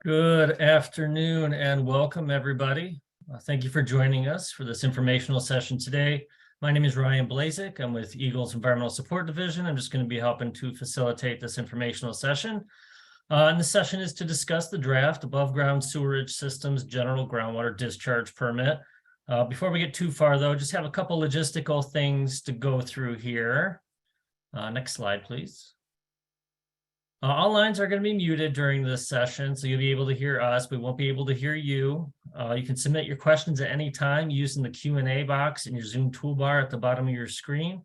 Good afternoon and welcome, everybody. Thank you for joining us for this informational session today. My name is Ryan Blazik. I'm with Eagle's Environmental Support Division. I'm just going to be helping to facilitate this informational session. And the session is to discuss the draft above ground sewerage systems general groundwater discharge permit. Before we get too far, though, just have a couple logistical things to go through here. Next slide, please. All lines are going to be muted during this session, so you'll be able to hear us. We won't be able to hear you. You can submit your questions at any time using the Q&A box in your Zoom toolbar at the bottom of your screen.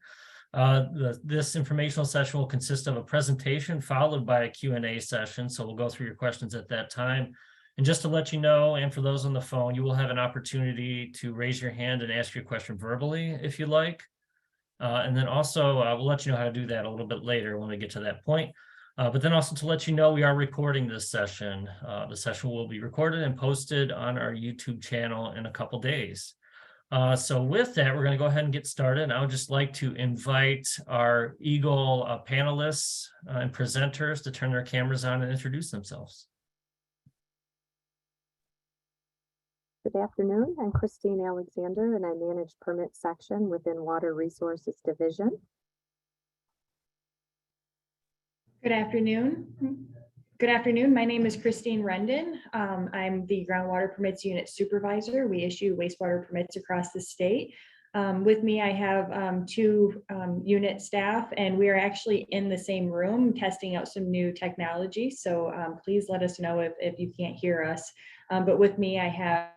This informational session will consist of a presentation followed by a Q&A session, so we'll go through your questions at that time. And just to let you know, and for those on the phone, you will have an opportunity to raise your hand and ask your question verbally if you like. And then also, we'll let you know how to do that a little bit later when we get to that point. But then also to let you know, we are recording this session. The session will be recorded and posted on our YouTube channel in a couple days. So with that, we're going to go ahead and get started. And I would just like to invite our Eagle panelists and presenters to turn their cameras on and introduce themselves. Good afternoon. I'm Christine Alexander, and I manage permit section within Water Resources Division. Good afternoon. Good afternoon. My name is Christine Rendon. I'm the Groundwater Permits Unit Supervisor. We issue wastewater permits across the state. With me, I have two unit staff, and we are actually in the same room testing out some new technology. So please let us know if you can't hear us. But with me, I have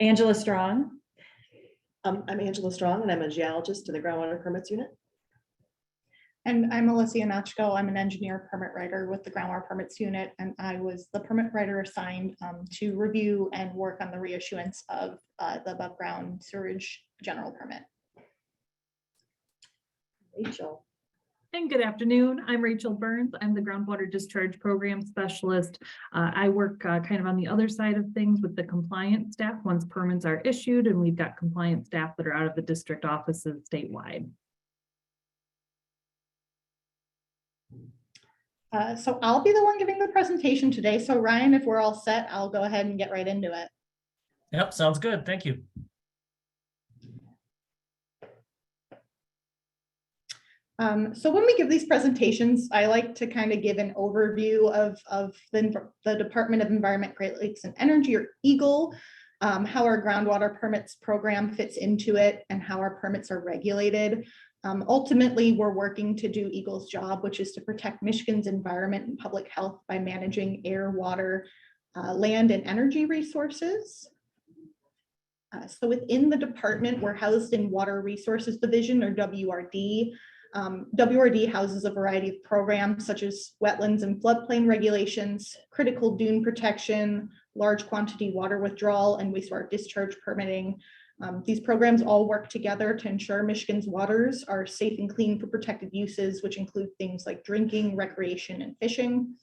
Angela Strong. I'm Angela Strong, and I'm a geologist in the Groundwater Permits Unit. And I'm Melissa Yanachko. I'm an engineer permit writer with the Groundwater Permits Unit, and I was the permit writer assigned to review and work on the reissuance of the above ground sewerage general permit. Rachel. And good afternoon. I'm Rachel Burns. I'm the Groundwater Discharge Program Specialist. I work kind of on the other side of things with the compliance staff once permits are issued, and we've got compliance staff that are out of the district offices statewide. So I'll be the one giving the presentation today. So Ryan, if we're all set, I'll go ahead and get right into it. Yep, sounds good. Thank you. So when we give these presentations, I like to kind of give an overview of the Department of Environment, Great Lakes and Energy, or EGLE, how our groundwater permits program fits into it, and how our permits are regulated. Ultimately, we're working to do EGLE's job, which is to protect Michigan's environment and public health by managing air, water, land, and energy resources. So within the department, we're housed in Water Resources Division, or WRD. WRD houses a variety of programs such as wetlands and floodplain regulations, critical dune protection, large quantity water withdrawal, and wastewater discharge permitting. These programs all work together to ensure Michigan's waters are safe and clean for protected uses, which include things like drinking, recreation, and fishing.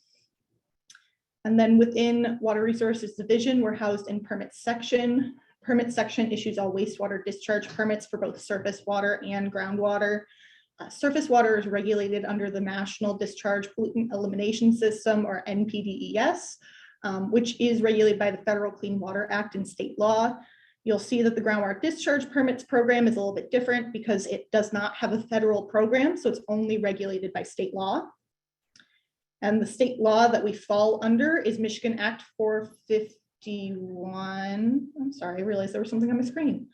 And then within Water Resources Division, we're housed in Permit Section. Permit Section issues all wastewater discharge permits for both surface water and groundwater. Surface water is regulated under the National Discharge Pollutant Elimination System, or NPDES, which is regulated by the Federal Clean Water Act and state law. You'll see that the groundwater discharge permits program is a little bit different because it does not have a federal program, so it's only regulated by state law. And the state law that we fall under is Michigan Act 451. I'm sorry, I realized there was something on my screen.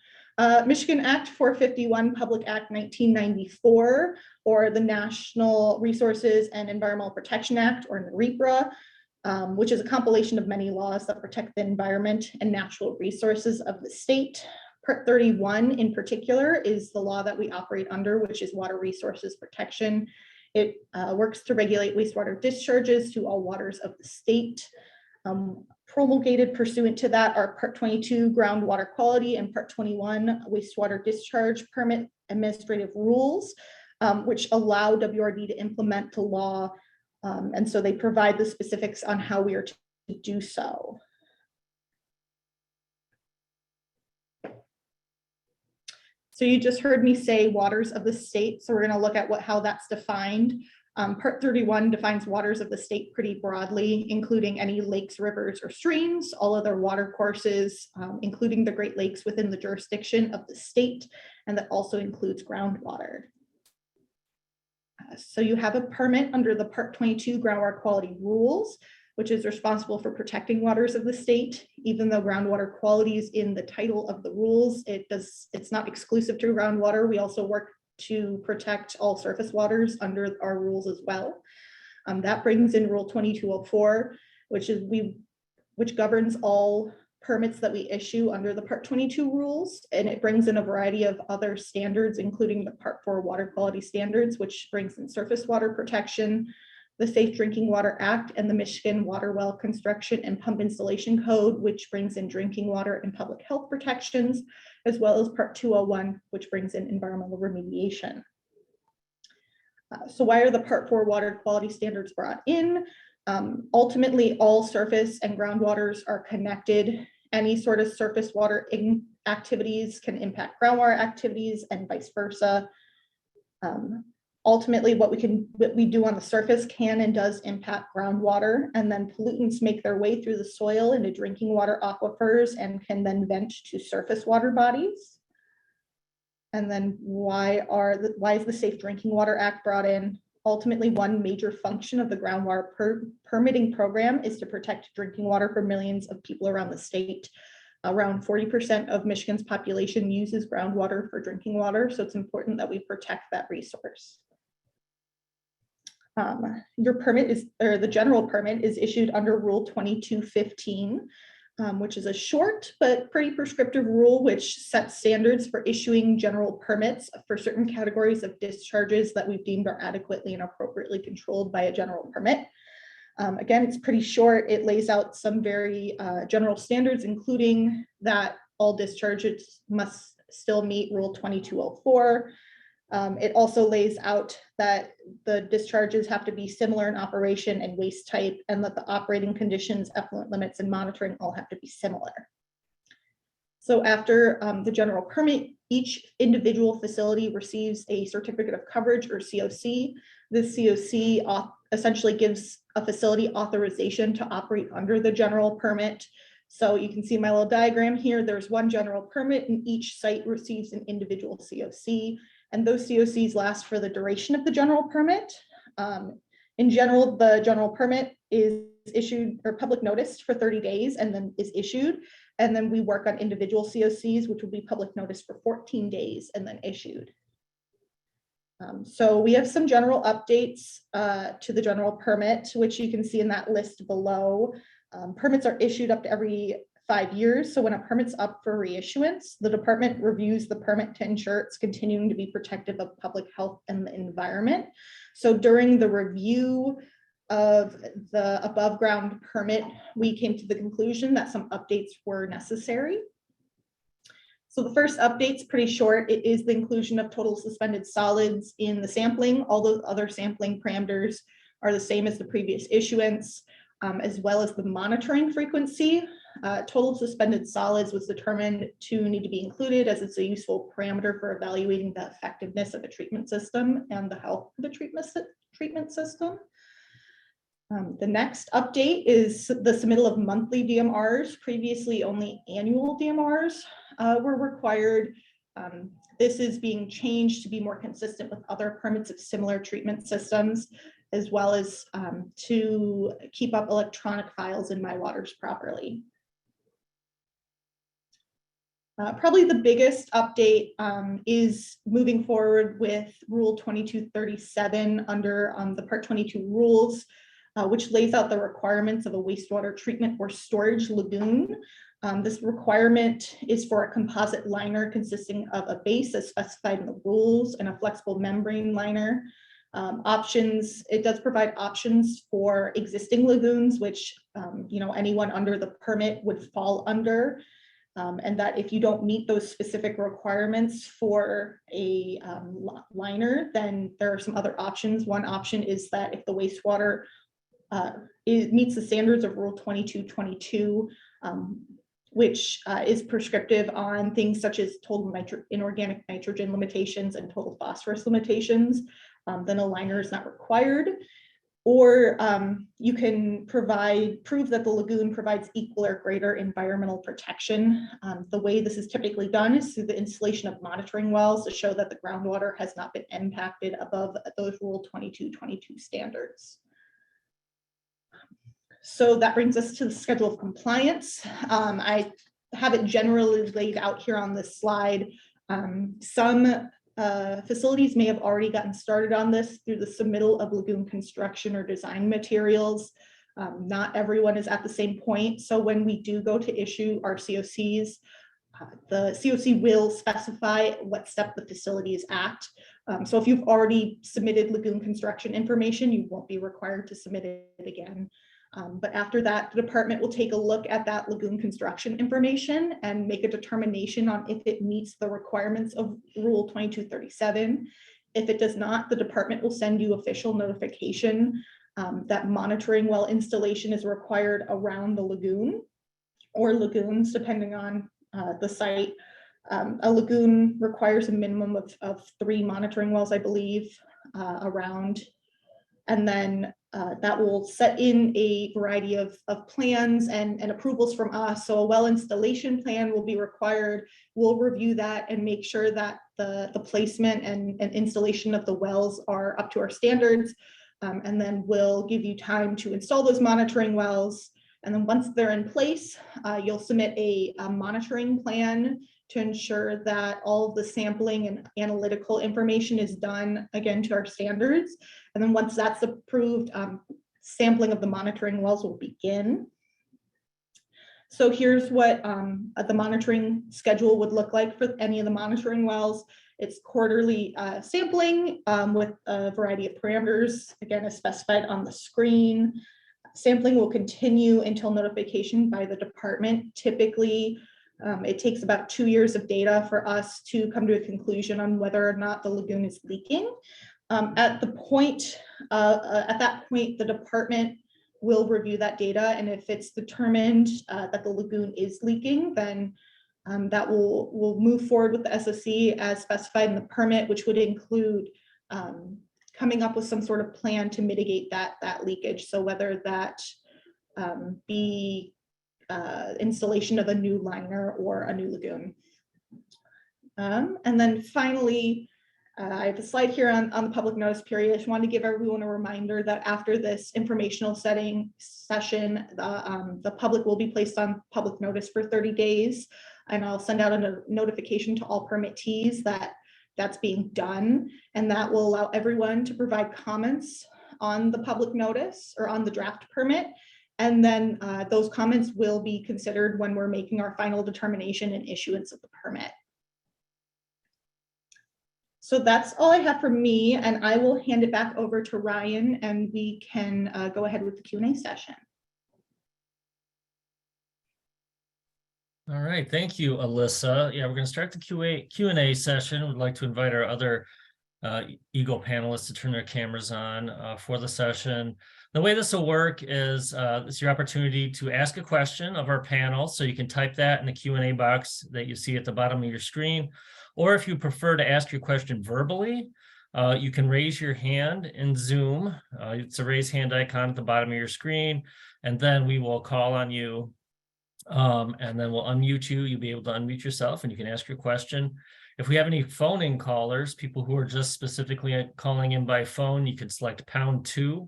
Michigan Act 451, Public Act 1994, or the National Resources and Environmental Protection Act, or NREPA, which is a compilation of many laws that protect the environment and natural resources of the state. Part 31 in particular is the law that we operate under, which is Water Resources Protection. It works to regulate wastewater discharges to all waters of the state. Promulgated pursuant to that are Part 22 Groundwater Quality and Part 21 Wastewater Discharge Permit Administrative Rules, which allow WRD to implement the law. And so they provide the specifics on how we are to do so. So you just heard me say waters of the state. So we're going to look at how that's defined. Part 31 defines waters of the state pretty broadly, including any lakes, rivers, or streams, all other water courses, including the Great Lakes within the jurisdiction of the state, and that also includes groundwater. So you have a permit under the Part 22 Groundwater Quality Rules, which is responsible for protecting waters of the state. Even though groundwater quality is in the title of the rules, it's not exclusive to groundwater. We also work to protect all surface waters under our rules as well. That brings in Rule 2204, which governs all permits that we issue under the Part 22 rules, and it brings in a variety of other standards, including the Part 4 water quality standards, which brings in surface water protection, the Safe Drinking Water Act, and the Michigan Water Well Construction and Pump Installation Code, which brings in drinking water and public health protections, as well as Part 201, which brings in environmental remediation. So why are the Part 4 water quality standards brought in? Ultimately, all surface and groundwaters are connected. Any sort of surface water activities can impact groundwater activities and vice versa. Ultimately, what we do on the surface can and does impact groundwater, and then pollutants make their way through the soil into drinking water aquifers and can then vent to surface water bodies. And then why is the Safe Drinking Water Act brought in? Ultimately, one major function of the groundwater permitting program is to protect drinking water for millions of people around the state. Around 40% of Michigan's population uses groundwater for drinking water, so it's important that we protect that resource. Your permit is, or the general permit is issued under Rule 2215, which is a short but pretty prescriptive rule which sets standards for issuing general permits for certain categories of discharges that we've deemed are adequately and appropriately controlled by a general permit. Again, it's pretty short. It lays out some very general standards, including that all discharges must still meet Rule 2204. It also lays out that the discharges have to be similar in operation and waste type, and that the operating conditions, effluent limits, and monitoring all have to be similar. So after the general permit, each individual facility receives a certificate of coverage, or COC. This COC essentially gives a facility authorization to operate under the general permit. So you can see my little diagram here. There's one general permit and each site receives an individual COC. And those COCs last for the duration of the general permit. In general, the general permit is issued or public noticed for 30 days and then is issued. And then we work on individual COCs, which will be public notice for 14 days and then issued. So we have some general updates to the general permit, which you can see in that list below. Permits are issued up to every 5 years. So when a permit's up for reissuance, the department reviews the permit to ensure it's continuing to be protective of public health and the environment. So during the review of the above ground permit, we came to the conclusion that some updates were necessary. So the first update's pretty short. It is the inclusion of total suspended solids in the sampling. All those other sampling parameters are the same as the previous issuance, as well as the monitoring frequency. Total suspended solids was determined to need to be included as it's a useful parameter for evaluating the effectiveness of a treatment system and the health of the treatment system. The next update is the submittal of monthly DMRs. Previously, only annual DMRs were required. This is being changed to be more consistent with other permits of similar treatment systems, as well as to keep up electronic files in My Waters properly. Probably the biggest update is moving forward with Rule 2237 under the Part 22 rules, which lays out the requirements of a wastewater treatment or storage lagoon. This requirement is for a composite liner consisting of a base as specified in the rules and a flexible membrane liner. It does provide options for existing lagoons, which anyone under the permit would fall under. And that if you don't meet those specific requirements for a liner, then there are some other options. One option is that if the wastewater meets the standards of Rule 2222, which is prescriptive on things such as total inorganic nitrogen limitations and total phosphorus limitations, then a liner is not required. Or you can prove that the lagoon provides equal or greater environmental protection. The way this is typically done is through the installation of monitoring wells to show that the groundwater has not been impacted above those Rule 2222 standards. So that brings us to the schedule of compliance. I have it generally laid out here on this slide. Some facilities may have already gotten started on this through the submittal of lagoon construction or design materials. Not everyone is at the same point. So when we do go to issue our COCs, the COC will specify what step the facility is at. So if you've already submitted lagoon construction information, you won't be required to submit it again. But after that, the department will take a look at that lagoon construction information and make a determination on if it meets the requirements of Rule 2237. If it does not, the department will send you official notification that monitoring well installation is required around the lagoon or lagoons, depending on the site. A lagoon requires a minimum of 3 monitoring wells, I believe, around. And then that will set in a variety of plans and approvals from us. So a well installation plan will be required. We'll review that and make sure that the placement and installation of the wells are up to our standards. And then we'll give you time to install those monitoring wells. And then once they're in place, you'll submit a monitoring plan to ensure that all of the sampling and analytical information is done, again, to our standards. And then once that's approved, sampling of the monitoring wells will begin. So here's what the monitoring schedule would look like for any of the monitoring wells. It's quarterly sampling with a variety of parameters, again, as specified on the screen. Sampling will continue until notification by the department. Typically, it takes about 2 years of data for us to come to a conclusion on whether or not the lagoon is leaking. At that point, the department will review that data, and if it's determined that the lagoon is leaking, then that will move forward with the SOC as specified in the permit, which would include coming up with some sort of plan to mitigate that leakage. So whether that be installation of a new liner or a new lagoon. And then finally, I have a slide here on the public notice period. I just wanted to give everyone a reminder that after this informational session, the public will be placed on public notice for 30 days. And I'll send out a notification to all permittees that that's being done. And that will allow everyone to provide comments on the public notice or on the draft permit. And then those comments will be considered when we're making our final determination and issuance of the permit. So that's all I have for me, and I will hand it back over to Ryan, and we can go ahead with the Q&A session. All right, thank you, Alyssa. Yeah, we're going to start the Q&A session. We'd like to invite our other Eagle panelists to turn their cameras on for the session. The way this will work is it's your opportunity to ask a question of our panel. So you can type that in the Q&A box that you see at the bottom of your screen. Or if you prefer to ask your question verbally, you can raise your hand in Zoom. It's a raise hand icon at the bottom of your screen. And then we will call on you. And then we'll unmute you. You'll be able to unmute yourself and you can ask your question. If we have any phone-in callers, people who are just specifically calling in by phone, you can select #2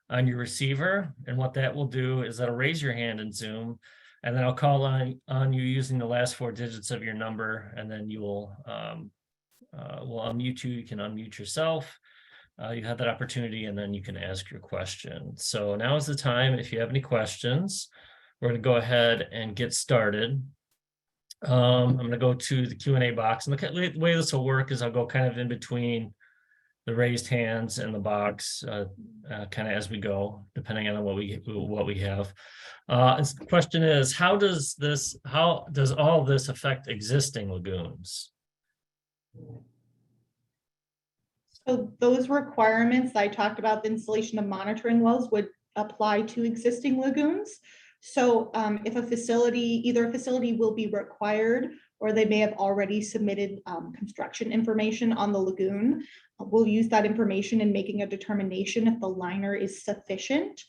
on your receiver. And what that will do is that'll raise your hand in Zoom. And then I'll call on you using the last 4 digits of your number. And then you will we'll unmute you. You can unmute yourself. You have that opportunity and then you can ask your question. So now is the time. If you have any questions, we're going to go ahead and get started. I'm going to go to the Q&A box. And the way this will work is I'll go kind of in between the raised hands and the box kind of as we go, depending on what we have. And the question is, how does all this affect existing lagoons? So those requirements I talked about, the installation of monitoring wells, would apply to existing lagoons. So if a facility, either a facility will be required or they may have already submitted construction information on the lagoon, we'll use that information in making a determination if the liner is sufficient.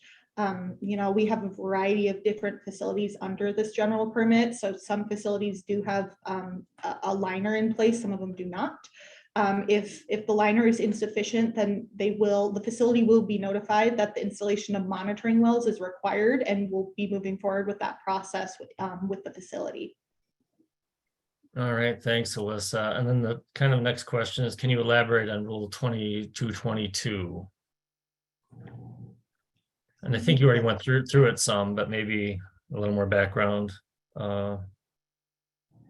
We have a variety of different facilities under this general permit. So some facilities do have a liner in place, some of them do not. If the liner is insufficient, then the facility will be notified that the installation of monitoring wells is required, and we'll be moving forward with that process with the facility. All right, thanks, Alyssa. And then the kind of next question is, can you elaborate on Rule 2222? And I think you already went through it some, but maybe a little more background.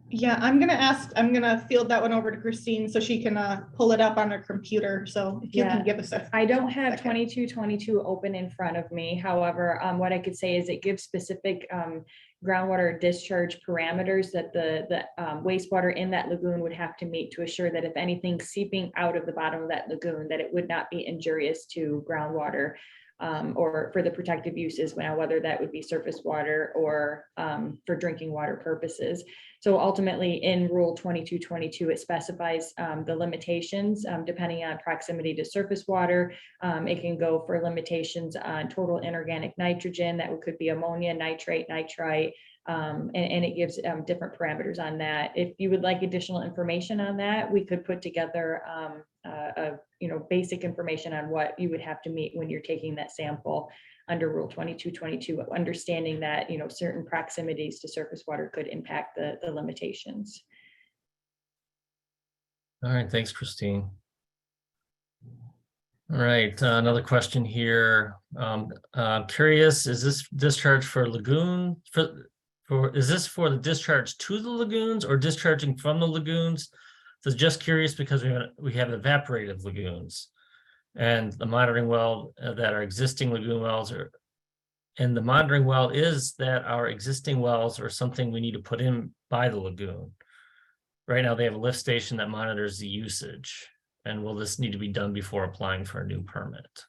Yeah, I'm gonna field that one over to Christine so she can pull it up on her computer. So if you Yeah. can give us a. I don't have second. 2222 open in front of me. However, what I could say is it gives specific groundwater discharge parameters that the wastewater in that lagoon would have to meet to assure that if anything seeping out of the bottom of that lagoon, that it would not be injurious to groundwater or for the protective uses, whether that would be surface water or for drinking water purposes. So ultimately in Rule 2222, it specifies the limitations depending on proximity to surface water. It can go for limitations on total inorganic nitrogen, that could be ammonia, nitrate, nitrite, and it gives different parameters on that. If you would like additional information on that, we could put together basic information on what you would have to meet when you're taking that sample under Rule 2222, understanding that certain proximities to surface water could impact the limitations. All right, thanks, Christine. All right, another question here. I'm curious, is this discharge for lagoon is this for the discharge to the lagoons or discharging from the lagoons? So just curious because we have evaporative lagoons, and the monitoring well that our existing lagoon wells are, and the monitoring well is that our existing wells are something we need to put in by the lagoon. Right now they have a lift station that monitors the usage, and will this need to be done before applying for a new permit?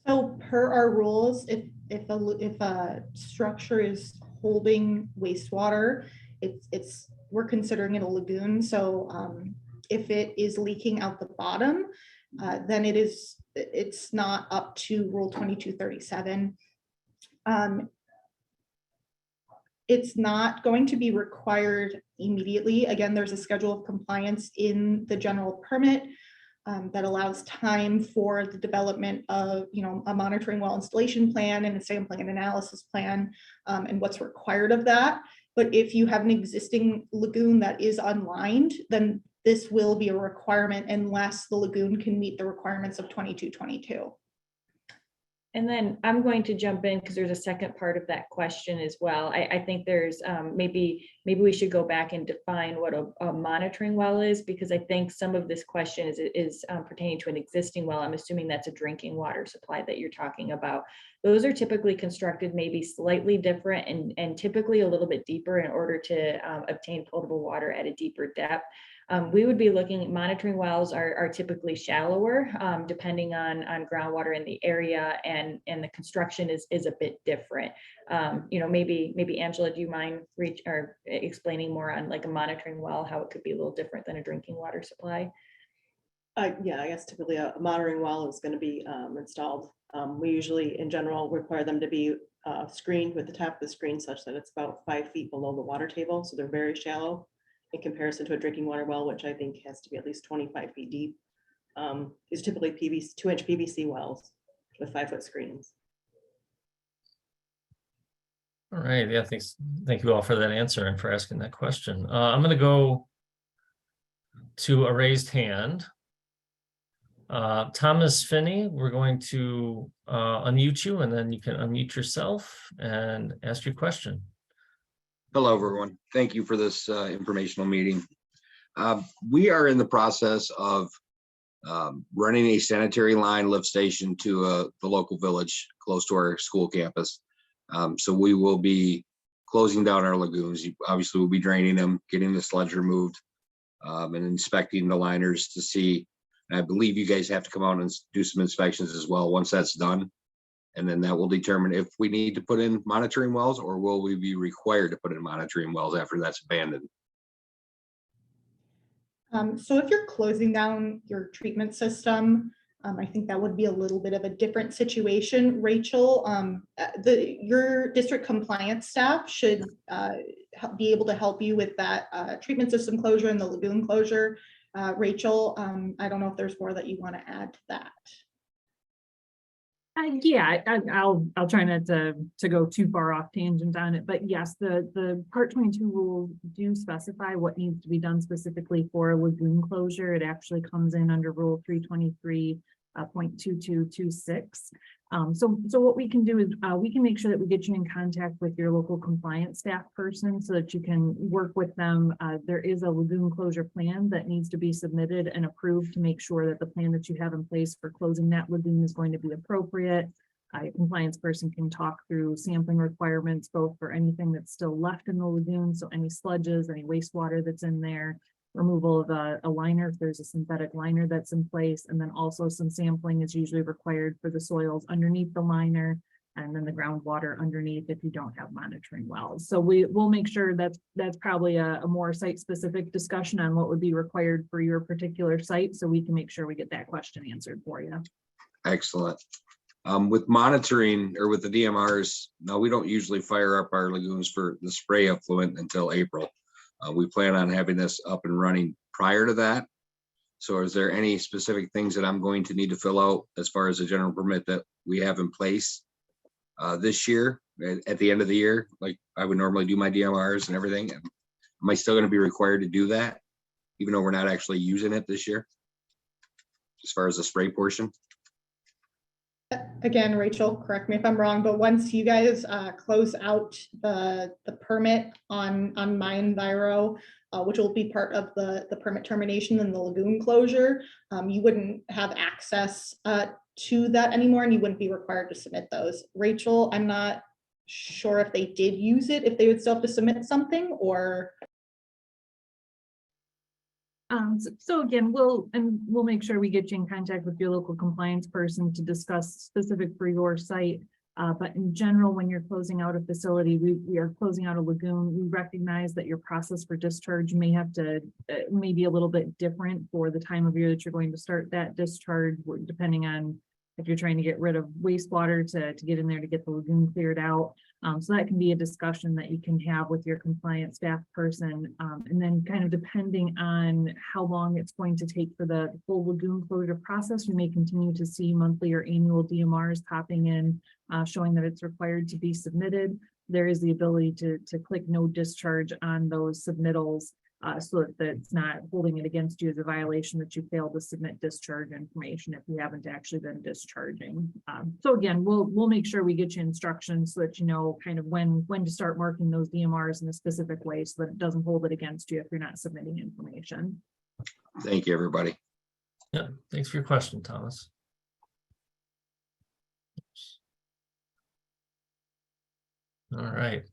So per our rules, if a structure is holding wastewater, we're considering it a lagoon. So if it is leaking out the bottom, then it's not up to Rule 2237. It's not going to be required immediately. Again, there's a schedule of compliance in the general permit that allows time for the development of a monitoring well installation plan and a sampling and analysis plan and what's required of that. But if you have an existing lagoon that is unlined, then this will be a requirement unless the lagoon can meet the requirements of 2222. And then I'm going to jump in because there's a second part of that question as well. I think there's maybe we should go back and define what a monitoring well is, because I think some of this question is pertaining to an existing well. I'm assuming that's a drinking water supply that you're talking about. Those are typically constructed maybe slightly different and typically a little bit deeper in order to obtain potable water at a deeper depth. We would be looking at monitoring wells are typically shallower, depending on groundwater in the area, and the construction is a bit different. Maybe Angela, do you mind explaining more on like a monitoring well, how it could be a little different than a drinking water supply? Yeah, I guess typically a monitoring well is going to be installed. We usually, in general, require them to be screened with the top of the screen such that it's about 5 feet below the water table. So they're very shallow in comparison to a drinking water well, which I think has to be at least 25 feet deep. Is typically 2-inch PVC wells with 5-foot screens. All right, yeah, thank you all for that answer and for asking that question. I'm going to go to a raised hand. Thomas Finney, we're going to unmute you, and then you can unmute yourself and ask your question. Hello, everyone. Thank you for this informational meeting. We are in the process of running a sanitary line lift station to the local village close to our school campus. So we will be closing down our lagoons. Obviously, we'll be draining them, getting the sludge removed, and inspecting the liners to see. And I believe you guys have to come out and do some inspections as well once that's done. And then that will determine if we need to put in monitoring wells, or will we be required to put in monitoring wells after that's abandoned? So if you're closing down your treatment system, I think that would be a little bit of a different situation. Rachel, your district compliance staff should be able to help you with that treatment system closure and the lagoon closure. Rachel, I don't know if there's more that you want to add to that. Yeah, I'll try not to go too far off tangent on it, but yes, the Part 22 rules do specify what needs to be done specifically for a lagoon closure. It actually comes in under Rule 323.2226. So what we can do is we can make sure that we get you in contact with your local compliance staff person so that you can work with them. There is a lagoon closure plan that needs to be submitted and approved to make sure that the plan that you have in place for closing that lagoon is going to be appropriate. Your compliance person can talk through sampling requirements, both for anything that's still left in the lagoon, so any sludges, any wastewater that's in there, removal of a liner if there's a synthetic liner that's in place, and then also some sampling is usually required for the soils underneath the liner, and then the groundwater underneath if you don't have monitoring wells. So we'll make sure that's probably a more site-specific discussion on what would be required for your particular site, so we can make sure we get that question answered for you. Excellent. With monitoring or with the DMRs, no, we don't usually fire up our lagoons for the spray effluent until April. We plan on having this up and running prior to that. So is there any specific things that I'm going to need to fill out as far as the general permit that we have in place this year at the end of the year? Like I would normally do my DMRs and everything. Am I still going to be required to do that, even though we're not actually using it this year? As far as the spray portion? Again, Rachel, correct me if I'm wrong, but once you guys close out the permit on My Enviro, which will be part of the permit termination and the lagoon closure, you wouldn't have access to that anymore, and you wouldn't be required to submit those. Rachel, I'm not sure if they did use it, if they would still have to submit something, or so again, we'll make sure we get you in contact with your local compliance person to discuss specific for your site. But in general, when you're closing out a facility, we are closing out a lagoon. We recognize that your process for discharge may have to may be a little bit different for the time of year that you're going to start that discharge, depending on if you're trying to get rid of wastewater to get in there to get the lagoon cleared out. So that can be a discussion that you can have with your compliance staff person. And then kind of depending on how long it's going to take for the full lagoon closure process, you may continue to see monthly or annual DMRs popping in, showing that it's required to be submitted. There is the ability to click no discharge on those submittals so that it's not holding it against you as a violation that you failed to submit discharge information if you haven't actually been discharging. So again, we'll make sure we get you instructions so that you know kind of when to start marking those DMRs in a specific way so that it doesn't hold it against you if you're not submitting information. Thank you, everybody. Yeah, thanks for your question, Thomas. All right.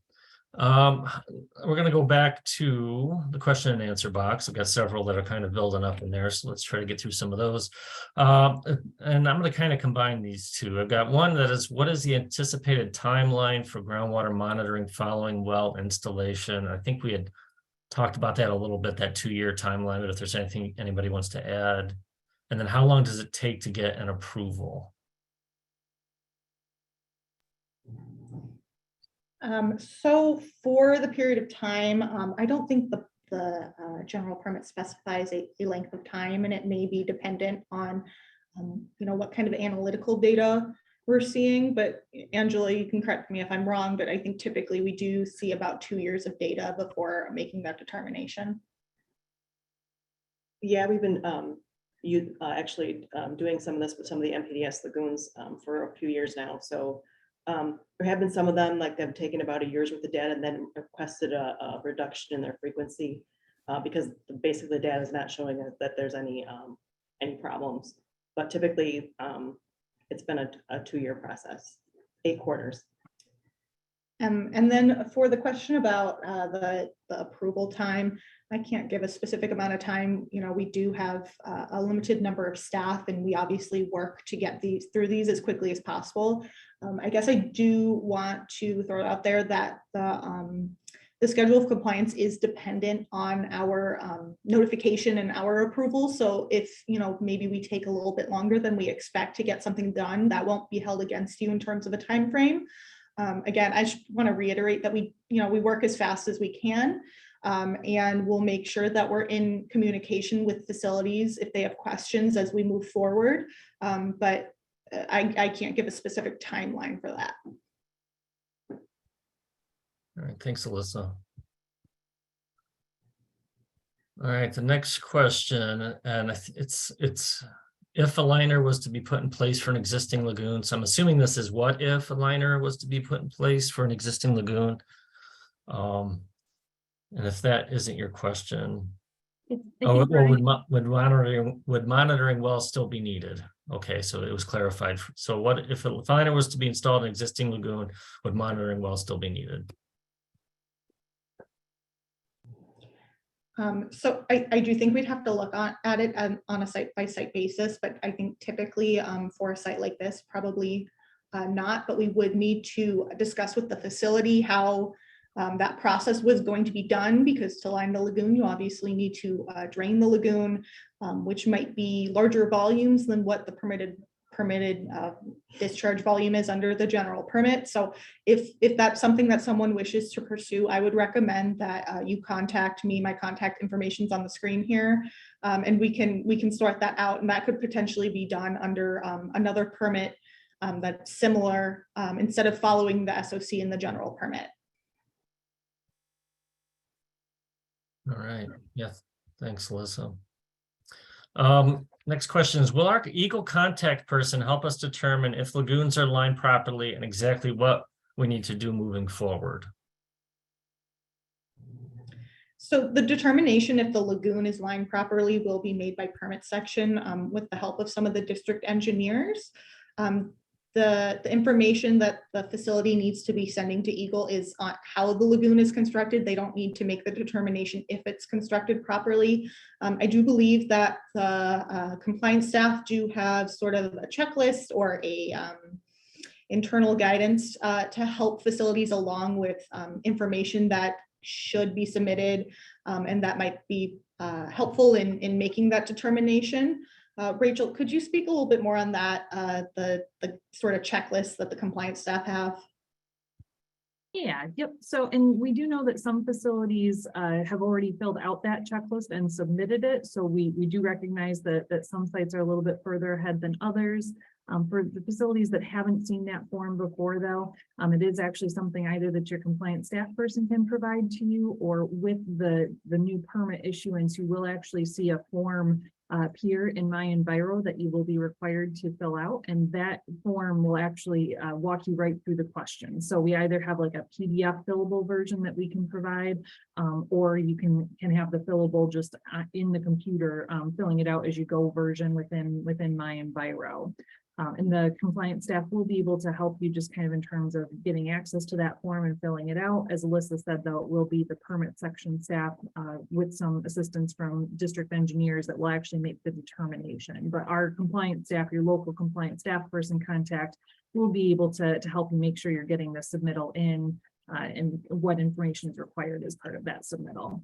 We're going to go back to the question and answer box. I've got several that are kind of building up in there, so let's try to get through some of those. And I'm going to kind of combine these two. I've got one that is, what is the anticipated timeline for groundwater monitoring following well installation? I think we had talked about that a little bit, that 2-year timeline, but if there's anything anybody wants to add. And then how long does it take to get an approval? So for the period of time, I don't think the general permit specifies a length of time, and it may be dependent on, what kind of analytical data we're seeing. But Angela, you can correct me if I'm wrong, but I think typically we do see about 2 years of data before making that determination. Yeah, we've been actually doing some of this with some of the MPDS lagoons for a few years now. So there have been some of them, like they've taken about a year's worth of data and then requested a reduction in their frequency because basically the data is not showing that there's any problems. But typically it's been a 2-year process, 8 quarters. And then for the question about the approval time, I can't give a specific amount of time. We do have a limited number of staff, and we obviously work to get through these as quickly as possible. I guess I do want to throw out there that the schedule of compliance is dependent on our notification and our approval. So if, maybe we take a little bit longer than we expect to get something done, that won't be held against you in terms of a time frame. Again, I just want to reiterate that we work as fast as we can, and we'll make sure that we're in communication with facilities if they have questions as we move forward. But I can't give a specific timeline for that. All right, thanks, Alyssa. All right, the next question, and it's if a liner was to be put in place for an existing lagoon. So I'm assuming this is what if a liner was to be put in place for an existing lagoon. And if that isn't your question, would monitoring wells still be needed? Okay, so it was clarified. So what if a liner was to be installed in an existing lagoon, would monitoring wells still be needed? So I do think we'd have to look at it on a site-by-site basis, but I think typically for a site like this, probably not, but we would need to discuss with the facility how that process was going to be done, because to line the lagoon, you obviously need to drain the lagoon, which might be larger volumes than what the permitted discharge volume is under the general permit. So if that's something that someone wishes to pursue, I would recommend that you contact me. My contact information's on the screen here, and we can sort that out, and that could potentially be done under another permit that's similar, instead of following the SOC in the general permit. All right, yes, thanks, Alyssa. Next question is, will our Eagle contact person help us determine if lagoons are lined properly and exactly what we need to do moving forward? So the determination if the lagoon is lined properly will be made by permit section with the help of some of the district engineers. The information that the facility needs to be sending to Eagle is on how the lagoon is constructed. They don't need to make the determination if it's constructed properly. I do believe that the compliance staff do have sort of a checklist or a internal guidance to help facilities along with information that should be submitted, and that might be helpful in making that determination. Rachel, could you speak a little bit more on that, the sort of checklist that the compliance staff have? Yeah, yep. So, and we do know that some facilities have already filled out that checklist and submitted it. So we do recognize that some sites are a little bit further ahead than others. For the facilities that haven't seen that form before, though, it is actually something either that your compliance staff person can provide to you, or with the new permit issuance, you will actually see a form here in My Enviro that you will be required to fill out, and that form will actually walk you right through the questions. So we either have like a PDF fillable version that we can provide, or you can have the fillable just in the computer, filling it out as you go version within My Enviro. And the compliance staff will be able to help you just kind of in terms of getting access to that form and filling it out. As Alyssa said, though, it will be the permit section staff with some assistance from district engineers that will actually make the determination. But our compliance staff, your local compliance staff person contact, will be able to help you make sure you're getting the submittal in and what information is required as part of that submittal.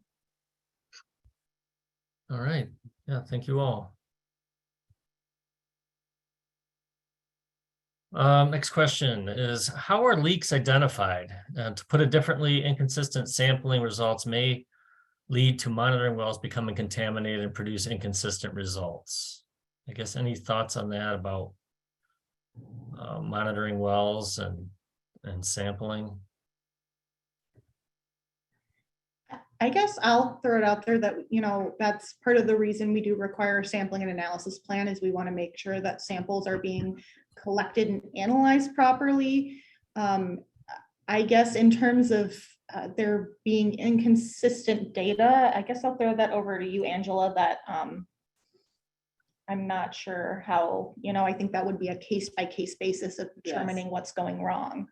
All right, yeah, thank you all. Next question is, how are leaks identified? To put it differently, inconsistent sampling results may lead to monitoring wells becoming contaminated and produce inconsistent results. I guess any thoughts on that about monitoring wells and sampling? I guess I'll throw it out there that, that's part of the reason we do require a sampling and analysis plan, is we want to make sure that samples are being collected and analyzed properly. I guess in terms of there being inconsistent data, I guess I'll throw that over to you, Angela, that I'm not sure how, I think that would be a case by case basis of determining what's going wrong.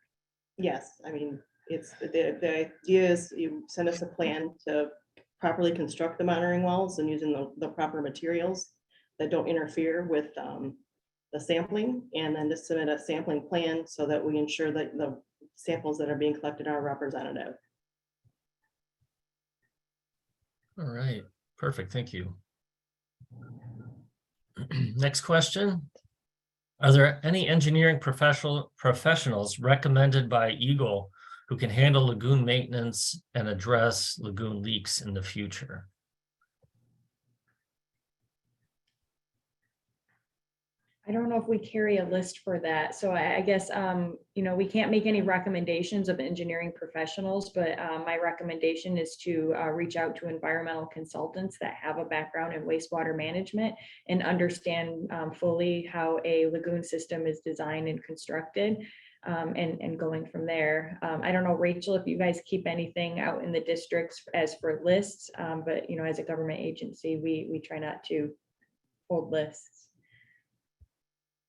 Yes, I mean, it's the idea is you send us a plan to properly construct the monitoring wells and using the proper materials that don't interfere with the sampling, and then to submit a sampling plan so that we ensure that the samples that are being collected are representative. All right, perfect, thank you. Next question. Are there any engineering professionals recommended by Eagle who can handle lagoon maintenance and address lagoon leaks in the future? I don't know if we carry a list for that. So I guess, we can't make any recommendations of engineering professionals, but my recommendation is to reach out to environmental consultants that have a background in wastewater management and understand fully how a lagoon system is designed and constructed. And going from there. I don't know, Rachel, if you guys keep anything out in the districts as for lists, but as a government agency, we try not to hold lists.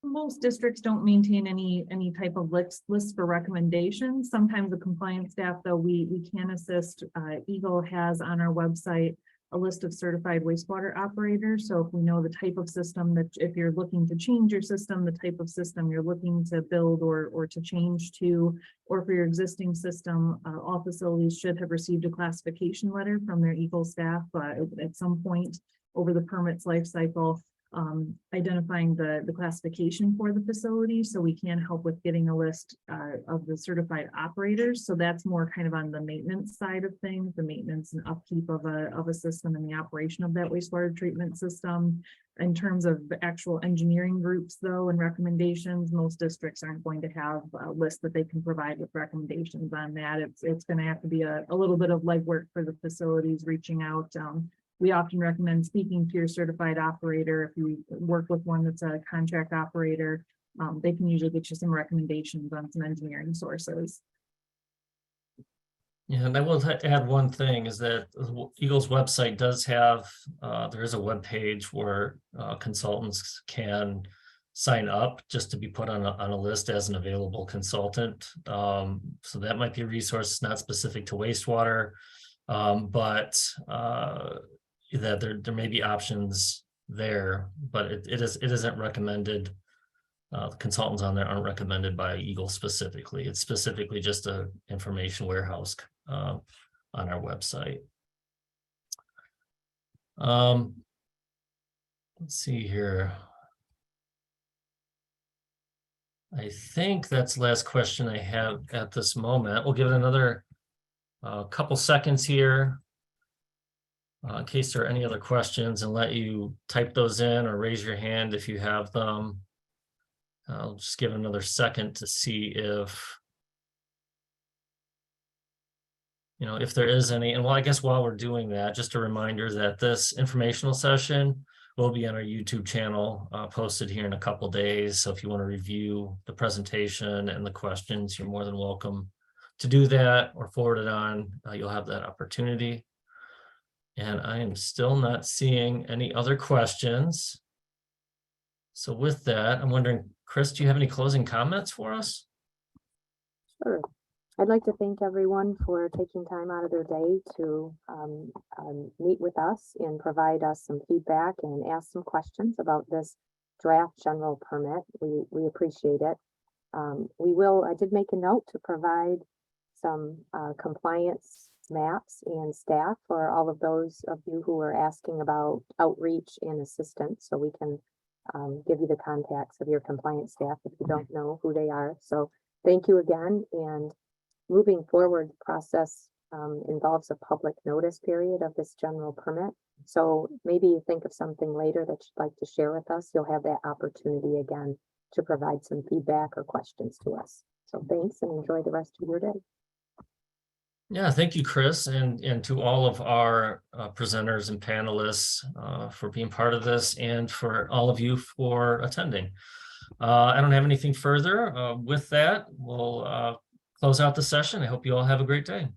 Most districts don't maintain any type of list for recommendations. Sometimes the compliance staff, though, we can assist. Eagle has on our website a list of certified wastewater operators. So if we know the type of system that, if you're looking to change your system, the type of system you're looking to build or to change to, or for your existing system, all facilities should have received a classification letter from their Eagle staff at some point over the permit's life cycle. Identifying the classification for the facility, so we can help with getting a list of the certified operators. So that's more kind of on the maintenance side of things, the maintenance and upkeep of a system and the operation of that wastewater treatment system. In terms of the actual engineering groups, though, and recommendations, most districts aren't going to have a list that they can provide with recommendations on that. It's going to have to be a little bit of legwork for the facilities reaching out. We often recommend speaking to your certified operator. If you work with one that's a contract operator, they can usually get you some recommendations on some engineering sources. Yeah, and I will add one thing is that Eagle's website does have, there is a web page where consultants can sign up just to be put on a list as an available consultant. So that might be a resource not specific to wastewater, but that there may be options there, but it isn't recommended. The consultants on there aren't recommended by Eagle specifically. It's specifically just a information warehouse on our website. Let's see here. I think that's the last question I have at this moment. We'll give it another couple seconds here in case there are any other questions, and let you type those in or raise your hand if you have them. I'll just give it another second to see if there is any. And well, I guess while we're doing that, just a reminder that this informational session will be on our YouTube channel, posted here in a couple days. So if you want to review the presentation and the questions, you're more than welcome to do that or forward it on. You'll have that opportunity. And I am still not seeing any other questions. So with that, I'm wondering, Chris, do you have any closing comments for us? Sure. I'd like to thank everyone for taking time out of their day to meet with us and provide us some feedback and ask some questions about this draft general permit. We appreciate it. I did make a note to provide some compliance maps and staff for all of those of you who are asking about outreach and assistance, so we can give you the contacts of your compliance staff if you don't know who they are. So thank you again. And moving forward, the process involves a public notice period of this general permit. So maybe you think of something later that you'd like to share with us. You'll have that opportunity again to provide some feedback or questions to us. So thanks, and enjoy the rest of your day. Yeah, thank you, Chris, and to all of our presenters and panelists for being part of this, and for all of you for attending. I don't have anything further. With that, we'll close out the session. I hope you all have a great day.